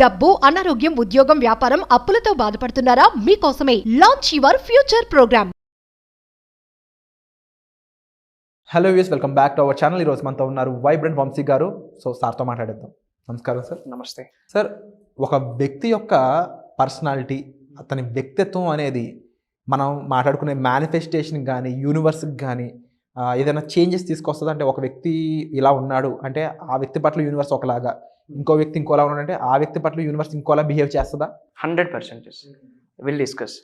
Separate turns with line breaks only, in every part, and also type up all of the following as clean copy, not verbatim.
డబ్బు, అనారోగ్యం, ఉద్యోగం, వ్యాపారం, అప్పులతో బాధపడుతున్నారా? మీకోసమే launch your future program.
Hello views, welcome back to our channel. ఈరోజు మనతో ఉన్నారు వైబ్రెంట్ వంశీ గారు. సో సార్తో మాట్లాడేద్దాం. నమస్కారం సార్.
నమస్తే
సార్, ఒక వ్యక్తి యొక్క పర్సనాలిటీ, అతని వ్యక్తిత్వం అనేది మనం మాట్లాడుకునే మేనిఫెస్టేషన్ కానీ యూనివర్స్కి కానీ ఏదైనా చేంజెస్ తీసుకొస్తుంది. అంటే ఒక వ్యక్తి ఇలా ఉన్నాడు అంటే ఆ వ్యక్తి పట్ల యూనివర్స్ ఒకలాగా, ఇంకో వ్యక్తి ఇంకోలా ఉన్నాడంటే ఆ వ్యక్తి పట్ల యూనివర్స్ ఇంకోలా బిహేవ్ చేస్తుందా?
100% will discuss.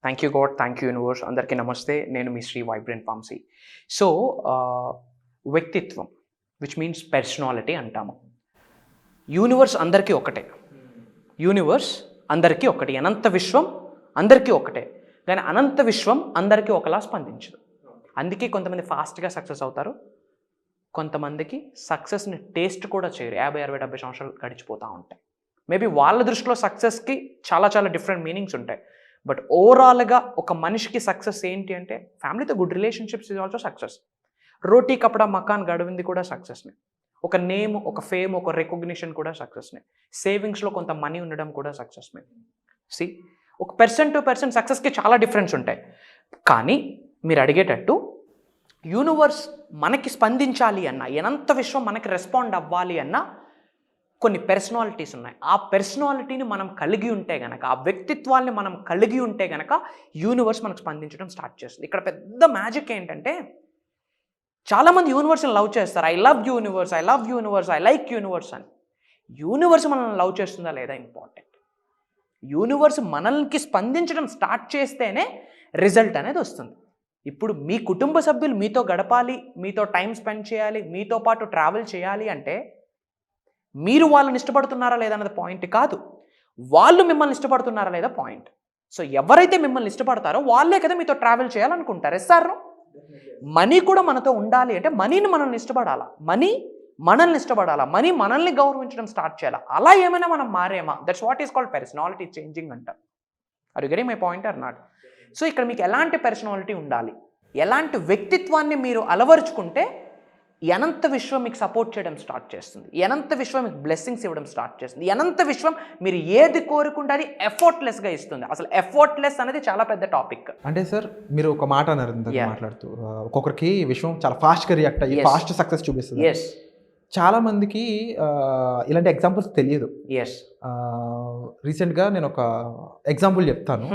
Thank you God, thank you universe. అందరికీ నమస్తే. నేను మీ శ్రీ వైబ్రెంట్ వంశీ. సో వ్యక్తిత్వం విచ్ మీన్స్ పర్సనాలిటీ అంటాము. యూనివర్స్ అందరికీ ఒకటే, యూనివర్స్ అందరికీ ఒకటి, అనంత విశ్వం అందరికీ ఒకటే. కానీ అనంత విశ్వం అందరికీ ఒకలా స్పందించదు. అందుకే కొంతమంది ఫాస్ట్గా సక్సెస్ అవుతారు, కొంతమందికి సక్సెస్ని టేస్ట్ కూడా చేయరు. 50, 60, 70 సంవత్సరాలు గడిచిపోతూ ఉంటాయి. మేబీ వాళ్ళ దృష్టిలో సక్సెస్కి చాలా చాలా డిఫరెంట్ మీనింగ్స్ ఉంటాయి. బట్ ఓవరాల్గా ఒక మనిషికి సక్సెస్ ఏంటి అంటే ఫ్యామిలీతో good relationships is also success. రోటీ కపడా మకాన్ గడివింది కూడా సక్సెస్నే. ఒక నేమ్, ఒక ఫేమ్, ఒక రికగ్నిషన్ కూడా సక్సెస్నే. సేవింగ్స్లో కొంత మనీ ఉండడం కూడా సక్సెస్నే. సి, ఒక పర్సన్ టు పర్సన్ సక్సెస్కి చాలా డిఫరెన్స్ ఉంటాయి. కానీ మీరు అడిగేటట్టు యూనివర్స్ మనకి స్పందించాలి అన్నా, అనంత విశ్వం మనకి రెస్పాండ్ అవ్వాలి అన్నా కొన్ని పర్సనాలిటీస్ ఉన్నాయి. ఆ పర్సనాలిటీని మనం కలిగి ఉంటే గనక, ఆ వ్యక్తిత్వాన్ని మనం కలిగి ఉంటే గనక యూనివర్స్ మనకు స్పందించడం స్టార్ట్ చేస్తుంది. ఇక్కడ పెద్ద మ్యాజిక్ ఏంటంటే చాలామంది యూనివర్స్ని లవ్ చేస్తారు. I love universe, I love universe, I like universe అని. యూనివర్స్ మనల్ని లవ్ చేస్తుందా లేదా ఇంపార్టెంట్. యూనివర్స్ మనల్ని స్పందించడం స్టార్ట్ చేస్తేనే రిజల్ట్ అనేది వస్తుంది. ఇప్పుడు మీ కుటుంబ సభ్యులు మీతో గడపాలి, మీతో టైం స్పెండ్ చేయాలి, మీతో పాటు ట్రావెల్ చేయాలి అంటే మీరు వాళ్ళని ఇష్టపడుతున్నారా లేదా అన్నది పాయింట్ కాదు, వాళ్ళు మిమ్మల్ని ఇష్టపడుతున్నారా లేదా పాయింట్. సో ఎవరైతే మిమ్మల్ని ఇష్టపడతారో వాళ్ళే కదా మీతో ట్రావెల్ చేయాలనుకుంటారు. ఎస్ఆర్ మనీ కూడా మనతో ఉండాలి అంటే మనీని మనల్ని ఇష్టపడాలా, మనీ మనల్ని ఇష్టపడాలా, మనీ మనల్ని గౌరవించడం స్టార్ట్ చేయాలా. అలా ఏమైనా మనం మారేమా, that's what is called personality changing అంటారు. Are you getting my point or not? So ఇక్కడ మీకు ఎలాంటి పర్సనాలిటీ ఉండాలి, ఎలాంటి వ్యక్తిత్వాన్ని మీరు అలవరుచుకుంటే అనంత విశ్వం మీకు సపోర్ట్ చేయడం స్టార్ట్ చేస్తుంది, అనంత విశ్వం మీకు బ్లెస్సింగ్స్ ఇవ్వడం స్టార్ట్ చేస్తుంది, అనంత విశ్వం మీరు ఏది కోరుకుంటే అది ఎఫర్ట్లెస్గా ఇస్తుంది. అసలు ఎఫర్ట్లెస్ అనేది చాలా పెద్ద టాపిక్.
అంటే సార్, మీరు ఒక మాట అన్నారు మాట్లాడుతూ, ఒక్కొక్కరికి విశ్వం చాలా ఫాస్ట్గా రియాక్ట్ అయ్యి ఫాస్ట్ సక్సెస్ చూపిస్తుంది.
ఎస్,
చాలా మందికి ఇలాంటి ఎగ్జాంపుల్స్ తెలియదు.
ఎస్,
రీసెంట్గా నేను ఒక ఎగ్జాంపుల్ చెప్తాను.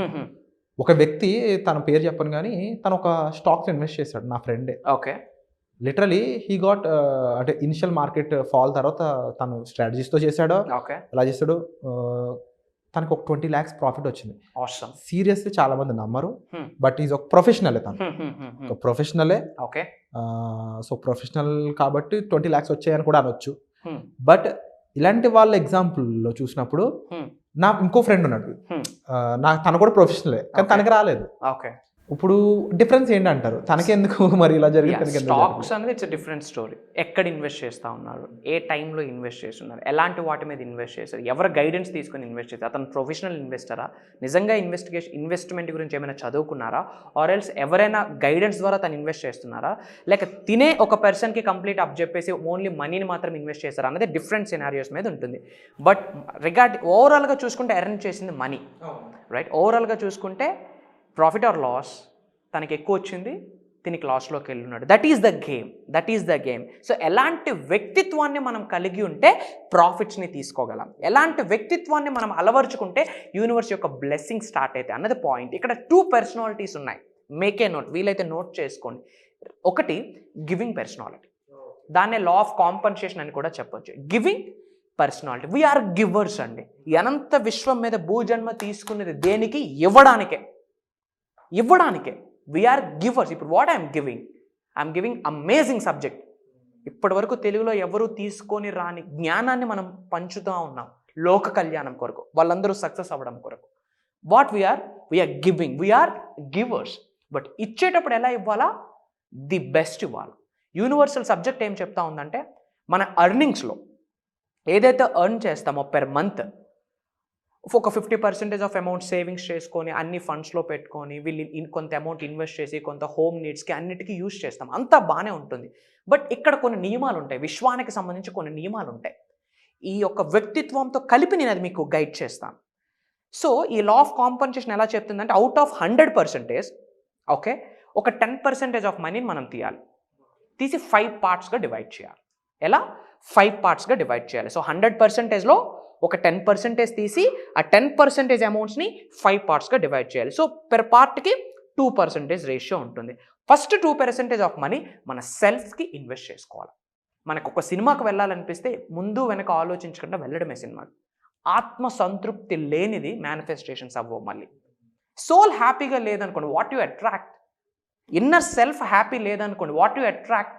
ఒక వ్యక్తి, తన పేరు చెప్పను కానీ, తను ఒక స్టాక్స్ ఇన్వెస్ట్ చేశాడు, నా ఫ్రెండే.
ఓకే,
లిటరలీ హీ గాట్ అంటే ఇనిషియల్ మార్కెట్ ఫాల్ తర్వాత తను స్ట్రాటజీస్తో చేశాడో,
ఓకే,
ఎలా చేశాడు, తనకు ఒక 20 lakhs ప్రాఫిట్ వచ్చింది.
ఆసమ్.
సీరియస్లీ చాలా మంది నమ్మరు, బట్ ఈజ్ ఒక ప్రొఫెషనలే, తను ఒక ప్రొఫెషనలే.
ఓకే,
సో ప్రొఫెషనల్ కాబట్టి 20 lakhs వచ్చాయని కూడా అనొచ్చు. బట్ ఇలాంటి వాళ్ళ ఎగ్జాంపుల్లో చూసినప్పుడు నా ఇంకో ఫ్రెండ్ ఉన్నాడు, తను కూడా ప్రొఫెషనలే కానీ తనకి రాలేదు.
ఓకే,
ఇప్పుడు డిఫరెన్స్ ఏంటంటారు? తనకెందుకు మరి ఇలా జరిగింది?
స్టాక్స్ అనేది ఇట్స్ డిఫరెంట్ స్టోరీ. ఎక్కడ ఇన్వెస్ట్ చేస్తూ ఉన్నారు, ఏ టైంలో ఇన్వెస్ట్ చేస్తున్నారు, ఎలాంటి వాటి మీద ఇన్వెస్ట్ చేస్తారు, ఎవరు గైడెన్స్ తీసుకొని ఇన్వెస్ట్ చేస్తారు, అతను ప్రొఫెషనల్ ఇన్వెస్టరా, నిజంగా ఇన్వెస్ట్మెంట్ గురించి ఏమైనా చదువుకున్నారా, ఆర్ ఎల్స్ ఎవరైనా గైడెన్స్ ద్వారా తను ఇన్వెస్ట్ చేస్తున్నారా, లేక తినే ఒక పర్సన్కి కంప్లీట్ అప్ చెప్పేసి ఓన్లీ మనీని మాత్రం ఇన్వెస్ట్ చేస్తారా అనేది డిఫరెంట్ సినారియోస్ మీద ఉంటుంది. బట్ ఓవరాల్గా చూసుకుంటే ఎర్న్ చేసింది మనీ, రైట్? ఓవరాల్గా చూసుకుంటే ప్రాఫిట్ ఆర్ లాస్, తనకి ఎక్కువ వచ్చింది, తినికి లాస్లోకి వెళ్ళున్నాడు. That is the game, that is the game. So ఎలాంటి వ్యక్తిత్వాన్ని మనం కలిగి ఉంటే ప్రాఫిట్స్ని తీసుకోగలం, ఎలాంటి వ్యక్తిత్వాన్ని మనం అలవరుచుకుంటే యూనివర్స్ యొక్క బ్లెస్సింగ్ స్టార్ట్ అయితే అన్నది పాయింట్. ఇక్కడ 2 పర్సనాలిటీస్ ఉన్నాయి. మేకే నోట్, వీలైతే నోట్ చేసుకోండి. ఒకటి గివింగ్ పర్సనాలిటీ, దాన్నే లా ఆఫ్ కాంపన్సేషన్ అని కూడా చెప్పొచ్చు. గివింగ్ పర్సనాలిటీ, వీఆర్ గివర్స్ అండి. అనంత విశ్వం మీద భూజన్మ తీసుకునేది దేనికి? ఇవ్వడానికే. We are givers. ఇప్పుడు what I'm giving amazing subject. ఇప్పటి వరకు తెలుగులో ఎవరు తీసుకొని రాని జ్ఞానాన్ని మనం పంచుతూ ఉన్నాం లోక కళ్యాణం కొరకు, వాళ్ళందరూ సక్సెస్ అవ్వడం కొరకు. What we are giving, we are givers. But ఇచ్చేటప్పుడు ఎలా ఇవ్వాలా? ది బెస్ట్ ఇవ్వాలి. యూనివర్సల్ సబ్జెక్ట్ ఏం చెప్తా ఉందంటే, మన అర్నింగ్స్లో ఏదైతే ఎర్న్ చేస్తామో పెర్ మంత్ ఒక 50% ఆఫ్ అమౌంట్ సేవింగ్స్ చేసుకొని అన్ని ఫండ్స్లో పెట్టుకొని వీళ్ళు కొంత అమౌంట్ ఇన్వెస్ట్ చేసి కొంత హోమ్ నీడ్స్కి అన్నిటికీ యూజ్ చేస్తాం, అంతా బాగానే ఉంటుంది. బట్ ఇక్కడ కొన్ని నియమాలు ఉంటాయి, విశ్వానికి సంబంధించి కొన్ని నియమాలు ఉంటాయి. ఈ యొక్క వ్యక్తిత్వంతో కలిపి నేను అది మీకు గైడ్ చేస్తాను. సో ఈ లా ఆఫ్ కాంపన్సేషన్ ఎలా చెప్తుందంటే అవుట్ ఆఫ్ 100%, ఓకే, ఒక 10% ఆఫ్ మనీని మనం తీసి 5 పార్ట్స్గా డివైడ్ చేయాలి. ఎలా? 5 పార్ట్స్గా డివైడ్ చేయాలి. సో 100%లో ఒక 10% తీసి ఆ 10% అమౌంట్స్ని 5 పార్ట్స్గా డివైడ్ చేయాలి. సో పెర్ పార్ట్కి 2% రేషియో ఉంటుంది. ఫస్ట్ 2% ఆఫ్ మనీ మన సెల్ఫ్కి ఇన్వెస్ట్ చేసుకోవాలి. మనకు ఒక సినిమాకి వెళ్ళాలనిపిస్తే ముందు వెనక ఆలోచించకుండా వెళ్ళడమే సినిమాకి. ఆత్మ సంతృప్తి లేనిది మేనిఫెస్టేషన్స్ అవ్వవు. మళ్ళీ సోల్ హ్యాపీగా లేదనుకోండి, what you attract. Inner self happy లేదనుకోండి, వాట్ యు అట్రాక్ట్.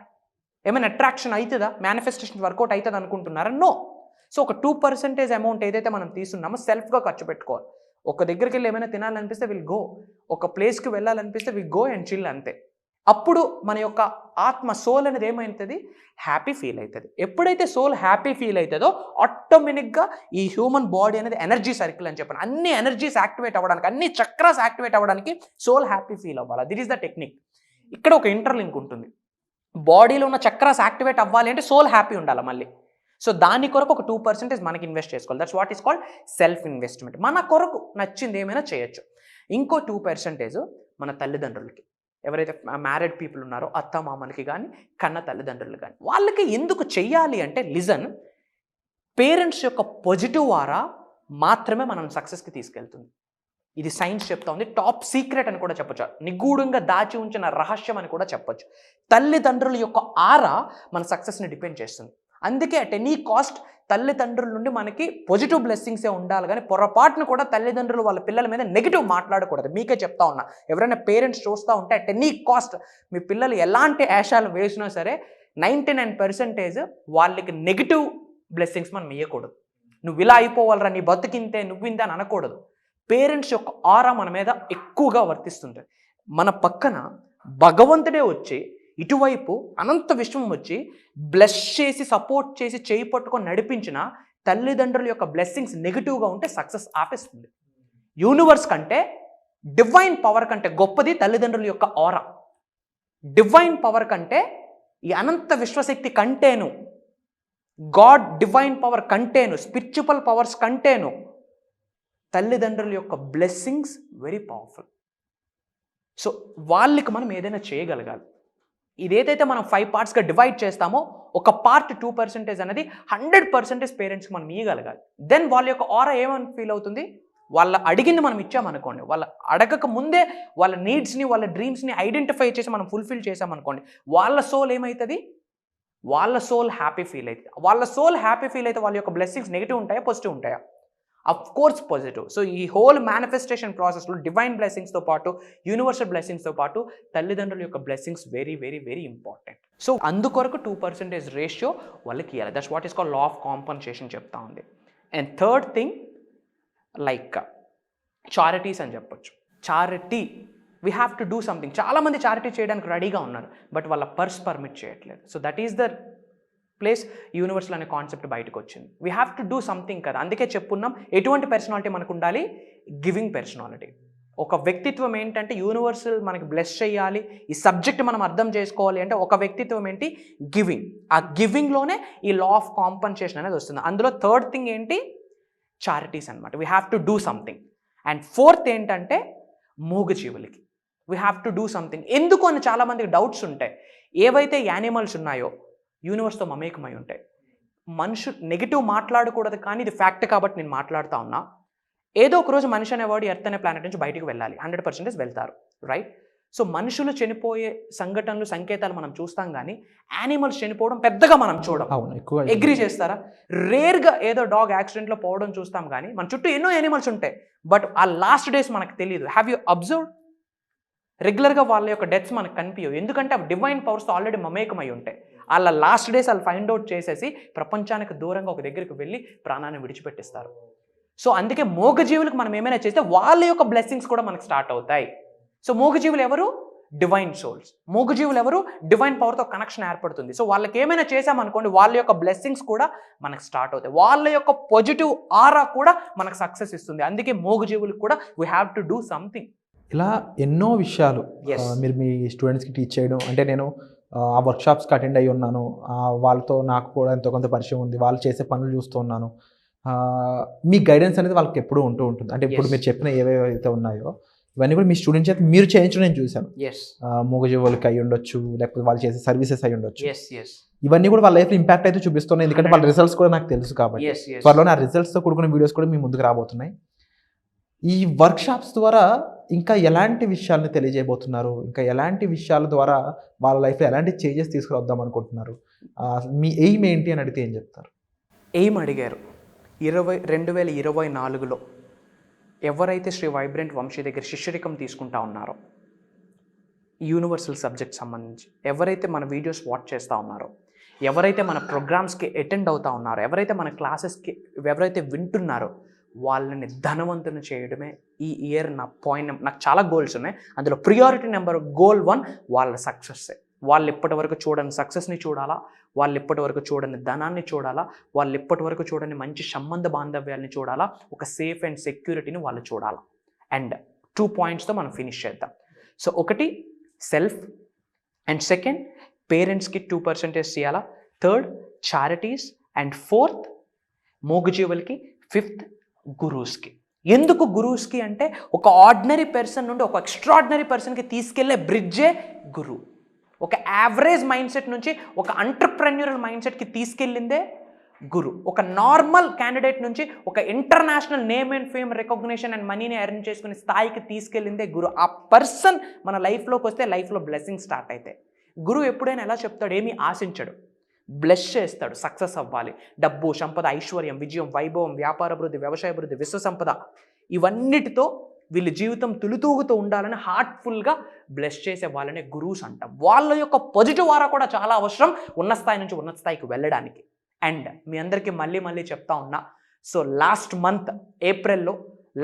ఏమైనా అట్రాక్షన్ అవుతుందా? మేనిఫెస్టేషన్ వర్కౌట్ అవుతుంది అనుకుంటున్నారా? నో. సో ఒక 2% అమౌంట్ ఏదైతే మనం తీసుకున్నామో సెల్ఫ్గా ఖర్చు పెట్టుకోవాలి. ఒక దగ్గరికి వెళ్ళి ఏమైనా తినాలనిపిస్తే విల్ గో, ఒక ప్లేస్కి వెళ్ళాలనిపిస్తే విల్ గో అండ్ చిల్, అంతే. అప్పుడు మన యొక్క ఆత్మ సోల్ అనేది ఏమవుతుంది? హ్యాపీ ఫీల్ అవుతుంది. ఎప్పుడైతే సోల్ హ్యాపీ ఫీల్ అవుతుందో ఆటోమేటిక్గా ఈ హ్యూమన్ బాడీ అనేది ఎనర్జీ సర్కిల్ అని చెప్పాను. అన్ని ఎనర్జీస్ యాక్టివేట్ అవ్వడానికి, అన్ని చక్రాస్ యాక్టివేట్ అవ్వడానికి సోల్ హ్యాపీ ఫీల్ అవ్వాలి. This is the technique. ఇక్కడ ఒక ఇంటర్లింక్ ఉంటుంది. బాడీలో ఉన్న చక్రాస్ యాక్టివేట్ అవ్వాలి అంటే సోల్ హ్యాపీ ఉండాలి మళ్ళీ. సో దాని కొరకు ఒక 2% మనకి ఇన్వెస్ట్ చేసుకోవాలి. That's what is called self investment. మన కొరకు నచ్చింది ఏమైనా చేయొచ్చు. ఇంకో 2% మన తల్లిదండ్రులకి, ఎవరైతే మ్యారీడ్ పీపుల్ ఉన్నారో అత్త మామలకి కానీ కన్న తల్లిదండ్రులు కానీ, వాళ్ళకి ఎందుకు చెయ్యాలి అంటే లిజన్, పేరెంట్స్ యొక్క పాజిటివ్ వారా మాత్రమే మనం సక్సెస్కి తీసుకెళ్తుంది. ఇది సైన్స్ చెప్తా ఉంది. టాప్ సీక్రెట్ అని కూడా చెప్పొచ్చు, నిగూఢంగా దాచి ఉంచిన రహస్యం అని కూడా చెప్పొచ్చు. తల్లిదండ్రుల యొక్క ఆరా మన సక్సెస్ని డిపెండ్ చేస్తుంది. అందుకే అట్ ఎనీ కాస్ట్ తల్లిదండ్రుల నుండి మనకి పాజిటివ్ బ్లెస్సింగ్సే ఉండాలి, కానీ పొరపాటును కూడా తల్లిదండ్రులు వాళ్ళ పిల్లల మీద నెగిటివ్ మాట్లాడకూడదు. మీకే చెప్తా ఉన్నా, ఎవరైనా పేరెంట్స్ చూస్తూ ఉంటే అట్ ఎనీ కాస్ట్ మీ పిల్లలు ఎలాంటి యాషాలు వేసినా సరే 99% వాళ్ళకి నెగిటివ్ బ్లెస్సింగ్స్ మనం ఇవ్వకూడదు. నువ్వు ఇలా అయిపోవాలరా, నీ బతుకింతే, నువ్వింతే అని అనకూడదు. పేరెంట్స్ యొక్క ఆరా మన మీద ఎక్కువగా వర్తిస్తుంటుంది. మన పక్కన భగవంతుడే వచ్చి ఇటువైపు అనంత విశ్వం వచ్చి బ్లెస్ చేసి సపోర్ట్ చేసి చేయి పట్టుకొని నడిపించిన తల్లిదండ్రుల యొక్క బ్లెస్సింగ్స్ నెగిటివ్గా ఉంటే సక్సెస్ ఆపేస్తుంది. యూనివర్స్ కంటే, డివైన్ పవర్ కంటే గొప్పది తల్లిదండ్రుల యొక్క ఆరా. డివైన్ పవర్ కంటే, ఈ అనంత విశ్వశక్తి కంటేను, గాడ్ డివైన్ పవర్ కంటేను, స్పిరిచువల్ పవర్స్ కంటేను తల్లిదండ్రుల యొక్క బ్లెస్సింగ్స్ వెరీ పవర్ఫుల్. సో వాళ్ళకి మనం ఏదైనా చేయగలగాలి. ఇదేదైతే మనం 5 పార్ట్స్గా డివైడ్ చేస్తామో ఒక పార్ట్ 2% అనేది 100% పేరెంట్స్కి మనం ఇవ్వగలగాలి. దెన్ వాళ్ళ యొక్క ఆరా ఏమని ఫీల్ అవుతుంది? వాళ్ళ అడిగింది మనం ఇచ్చామనుకోండి, వాళ్ళ అడగక ముందే వాళ్ళ నీడ్స్ని, వాళ్ళ డ్రీమ్స్ని ఐడెంటిఫై చేసి మనం ఫుల్ఫిల్ చేసామనుకోండి, వాళ్ళ సోల్ ఏమవుతుంది? వాళ్ళ సోల్ హ్యాపీ ఫీల్ అవుతుంది. వాళ్ళ సోల్ హ్యాపీ ఫీల్ అయితే వాళ్ళ యొక్క బ్లెస్సింగ్స్ నెగిటివ్ ఉంటాయా, పాజిటివ్ ఉంటాయా? Of course positive. సో ఈ హోల్ మేనిఫెస్టేషన్ ప్రాసెస్లో డివైన్ బ్లెస్సింగ్స్తో పాటు, యూనివర్సల్ బ్లెస్సింగ్స్తో పాటు తల్లిదండ్రుల యొక్క blessings very very very important. So అందుకొరకు 2% రేషియో వాళ్ళకి ఇవ్వాలి. That's what is called law of compensation చెప్తా ఉంది. And third thing like charities అని చెప్పొచ్చు. Charity, we have to do something. చాలామంది చారిటీ చేయడానికి రెడీగా ఉన్నారు, బట్ వాళ్ళ పర్స్ పర్మిట్ చేయట్లేదు. So that is the place universal అనే కాన్సెప్ట్ బయటకు వచ్చింది. We have to do something కదా. అందుకే చెప్పున్నాం, ఎటువంటి పర్సనాలిటీ మనకు ఉండాలి? Giving personality. ఒక వ్యక్తిత్వం ఏంటంటే యూనివర్సల్ మనకి బ్లెస్ చేయాలి, ఈ సబ్జెక్ట్ మనం అర్థం చేసుకోవాలి అంటే ఒక వ్యక్తిత్వం ఏంటి? గివింగ్. ఆ గివింగ్లోనే ఈ లా ఆఫ్ కాంపన్సేషన్ అనేది వస్తుంది. అందులో థర్డ్ థింగ్ ఏంటి? చారిటీస్ అనమాట. We have to do something. And fourth ఏంటంటే మూగజీవులకి we have to do something. ఎందుకు అని చాలామందికి డౌట్స్ ఉంటాయి. ఏవైతే యానిమల్స్ ఉన్నాయో యూనివర్స్తో మమేకమై ఉంటాయి. మనుషులు నెగిటివ్ మాట్లాడకూడదు, కానీ ఇది ఫ్యాక్ట్ కాబట్టి నేను మాట్లాడుతూ ఉన్నా. ఏదో ఒక రోజు మనిషి అనేవాడు ఎర్త్ అనే ప్లానెట్ నుంచి బయటకు వెళ్ళాలి, 100% వెళ్తారు, రైట్? సో మనుషులు చనిపోయే సంఘటనలు, సంకేతాలు మనం చూస్తాం, కానీ యానిమల్స్ చనిపోవడం పెద్దగా మనం చూడం. అగ్రీ చేస్తారా? రేర్గా ఏదో డాగ్ యాక్సిడెంట్లో పోవడం చూస్తాం, కానీ మన చుట్టూ ఎన్నో యానిమల్స్ ఉంటాయి, బట్ ఆ లాస్ట్ డేస్ మనకు తెలియదు. Have you observe? రెగ్యులర్గా వాళ్ళ యొక్క డెత్స్ మనకు కనిపించవు, ఎందుకంటే అవి డివైన్ పవర్స్తో ఆల్రెడీ మమేకమై ఉంటాయి. వాళ్ళ లాస్ట్ డేస్ వాళ్ళు ఫైండ్ అవుట్ చేసేసి ప్రపంచానికి దూరంగా ఒక దగ్గరికి వెళ్ళి ప్రాణాన్ని విడిచిపెట్టిస్తారు. సో అందుకే మూగజీవులకు మనం ఏమైనా చేస్తే వాళ్ళ యొక్క బ్లెస్సింగ్స్ కూడా మనకు స్టార్ట్ అవుతాయి. సో మూగజీవులు ఎవరు? Divine souls. మూగజీవులు ఎవరు? డివైన్ పవర్తో కనెక్షన్ ఏర్పడుతుంది. సో వాళ్ళకి ఏమైనా చేసామనుకోండి, వాళ్ళ యొక్క బ్లెస్సింగ్స్ కూడా మనకు స్టార్ట్ అవుతాయి. వాళ్ళ యొక్క పాజిటివ్ ఆరా కూడా మనకు సక్సెస్ ఇస్తుంది. అందుకే మూగజీవులకు కూడా we have to do something.
ఇలా ఎన్నో విషయాలు మీరు మీ స్టూడెంట్స్కి టీచ్ చేయడం అంటే, నేను ఆ వర్క్షాప్స్కి అటెండ్ అయ్యి ఉన్నాను. వాళ్ళతో నాకు కూడా ఎంతో కొంత పరిచయం ఉంది. వాళ్ళు చేసే పనులు చూస్తూ ఉన్నాను. మీ గైడెన్స్ అనేది వాళ్ళకి ఎప్పుడూ ఉంటూ ఉంటుంది. అంటే ఇప్పుడు
Yes.
మీరు చెప్పిన ఏవేవైతే ఉన్నాయో ఇవన్నీ కూడా మీ స్టూడెంట్స్ చేత మీరు చేయించడం నేను చూశాను.
ఎస్
మూగజీవులకి అయి ఉండొచ్చు, లేకపోతే వాళ్ళు చేసే సర్వీసెస్ అయి ఉండొచ్చు.
ఎస్ ఎస్
ఇవన్నీ కూడా వాళ్ళ లైఫ్లో ఇంపాక్ట్ అయితే చూపిస్తున్నాయి. ఎందుకంటే వాళ్ళ రిజల్ట్స్ కూడా నాకు తెలుసు కాబట్టి.
ఎస్ ఎస్
త్వరలోనే ఆ రిజల్ట్స్తో కూడుకున్న వీడియోస్ కూడా మీ ముందుకు రాబోతున్నాయి. ఈ వర్క్షాప్స్ ద్వారా ఇంకా ఎలాంటి విషయాలను తెలియజేయబోతున్నారు? ఇంకా ఎలాంటి విషయాల ద్వారా వాళ్ళ లైఫ్లో ఎలాంటి చేంజెస్ తీసుకురావద్దాం అనుకుంటున్నారు? మీ ఎయిమ్ ఏంటి అని అడిగితే ఏం చెప్తారు?
ఎయిమ్ అడిగారు. 2024లో ఎవరైతే శ్రీ వైబ్రెంట్ వంశీ దగ్గర శిష్యరికం తీసుకుంటా ఉన్నారో, యూనివర్సల్ సబ్జెక్ట్ సంబంధించి ఎవరైతే మన వీడియోస్ వాచ్ చేస్తూ ఉన్నారో, ఎవరైతే మన ప్రోగ్రామ్స్కి అటెండ్ అవుతా ఉన్నారో, ఎవరైతే మన క్లాసెస్కి ఎవరైతే వింటున్నారో, వాళ్ళని ధనవంతుని చేయడమే ఈ ఇయర్ నా పాయింట్. నాకు చాలా గోల్స్ ఉన్నాయి. అందులో ప్రియారిటీ నెంబర్ గోల్ 1 వాళ్ళ సక్సెస్సే. వాళ్ళు ఇప్పటి వరకు చూడని సక్సెస్ని చూడాలా, వాళ్ళు ఇప్పటి వరకు చూడని ధనాన్ని చూడాలా, వాళ్ళు ఇప్పటి వరకు చూడని మంచి సంబంధ బాంధవ్యాల్ని చూడాలా, ఒక సేఫ్ అండ్ సెక్యూరిటీని వాళ్ళు చూడాలా. అండ్ 2 పాయింట్స్తో మనం ఫినిష్ చేద్దాం. సో ఒకటి సెల్ఫ్, అండ్ సెకండ్ పేరెంట్స్కి 2% చేయాలా, థర్డ్ చారిటీస్, అండ్ ఫోర్త్ మూగజీవులకి, ఫిఫ్త్ గురూస్కి. ఎందుకు గురూస్కి అంటే ఒక ఆర్డినరీ పర్సన్ నుండి ఒక ఎక్స్ట్రాడినరీ పర్సన్కి తీసుకెళ్లే బ్రిడ్జే గురువు. ఒక యావరేజ్ మైండ్ సెట్ నుంచి ఒక ఎంటర్ప్రెన్యూరల్ మైండ్ సెట్కి తీసుకెళ్ళిందే గురు. ఒక నార్మల్ క్యాండిడేట్ నుంచి ఒక international name and fame, recognition and మనీని ఎర్న్ చేసుకునే స్థాయికి తీసుకెళ్ళిందే గురు. ఆ పర్సన్ మన లైఫ్లోకి వస్తే లైఫ్లో బ్లెస్సింగ్ స్టార్ట్ అయితే. గురువు ఎప్పుడైనా ఎలా చెప్తాడు? ఏమీ ఆశించడు, బ్లెస్ చేస్తాడు. సక్సెస్ అవ్వాలి, డబ్బు, సంపద, ఐశ్వర్యం, విజయం, వైభవం, వ్యాపార అభివృద్ధి, వ్యవసాయ అభివృద్ధి, విశ్వ సంపద, ఇవన్నిటితో వీళ్ళ జీవితం తులుతూగుతూ ఉండాలని హార్ట్ఫుల్గా బ్లెస్ చేసే వాళ్ళనే గురూస్ అంటాం. వాళ్ళ యొక్క పాజిటివ్ వారా కూడా చాలా అవసరం ఉన్న స్థాయి నుంచి ఉన్నత స్థాయికి వెళ్ళడానికి. అండ్ మీ అందరికీ మళ్ళీ చెప్తా ఉన్నా, సో లాస్ట్ మంత్ ఏప్రిల్లో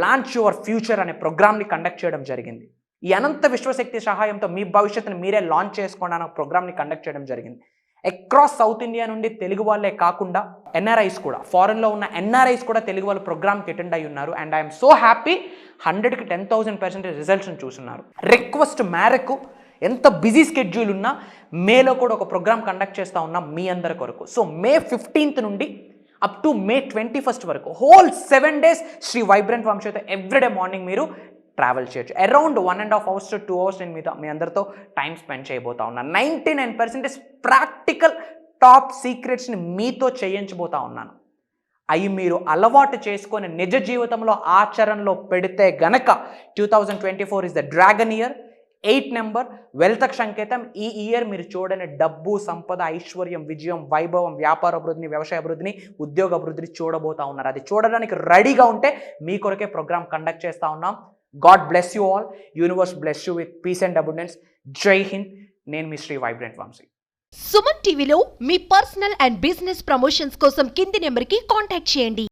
లాంచ్ యువర్ ఫ్యూచర్ అనే ప్రోగ్రామ్ని కండక్ట్ చేయడం జరిగింది. ఈ అనంత విశ్వశక్తి సహాయంతో మీ భవిష్యత్తుని మీరే లాంచ్ చేసుకోండి అనే ప్రోగ్రామ్ని కండక్ట్ చేయడం జరిగింది. అక్రాస్ సౌత్ ఇండియా నుండి తెలుగు వాళ్ళే కాకుండా ఎన్ఆర్ఐస్ కూడా, ఫారెన్లో ఉన్న ఎన్ఆర్ఐస్ కూడా తెలుగు వాళ్ళ ప్రోగ్రామ్కి అటెండ్ అయ్యి ఉన్నారు. అండ్ ఐఎమ్ సో హ్యాపీ, 100కి 10,000% రిజల్ట్స్ని చూస్తున్నారు. రిక్వెస్ట్ మేరకు ఎంత బిజీ స్కెడ్యూల్ ఉన్నా మేలో కూడా ఒక ప్రోగ్రామ్ కండక్ట్ చేస్తూ ఉన్నాం మీ అందరి కొరకు. సో May 15th నుండి అప్ టు May 21st వరకు హోల్ 7 days శ్రీ వైబ్రెంట్ వంశీతో ఎవ్రీడే మార్నింగ్ మీరు ట్రావెల్ చేయొచ్చు. అరౌండ్ 1.5 hours to 2 hours నేను మీ అందరితో టైం స్పెండ్ చేయబోతా ఉన్నాను. 99% ప్రాక్టికల్ టాప్ సీక్రెట్స్ని మీతో చేయించబోతా ఉన్నాను. అవి మీరు అలవాటు చేసుకొని నిజ జీవితంలో ఆచరణలో పెడితే గనక 2024 is the dragon year. 8 number wealth సంకేతం. ఈ ఇయర్ మీరు చూడని డబ్బు, సంపద, ఐశ్వర్యం, విజయం, వైభవం, వ్యాపార అభివృద్ధిని, వ్యవసాయ అభివృద్ధిని, ఉద్యోగ అభివృద్ధిని చూడబోతా ఉన్నారు. అది చూడడానికి రెడీగా ఉంటే మీ కొరకే ప్రోగ్రామ్ కండక్ట్ చేస్తూ ఉన్నాం. God bless you all. Universe bless you with peace and abundance. జై హింద్. నేను మీ శ్రీ వైబ్రెంట్ వంశీ.
సుమన్ టీవీలో మీ పర్సనల్ అండ్ బిజినెస్ ప్రమోషన్స్ కోసం కింది నెంబర్కి కాంటాక్ట్ చేయండి.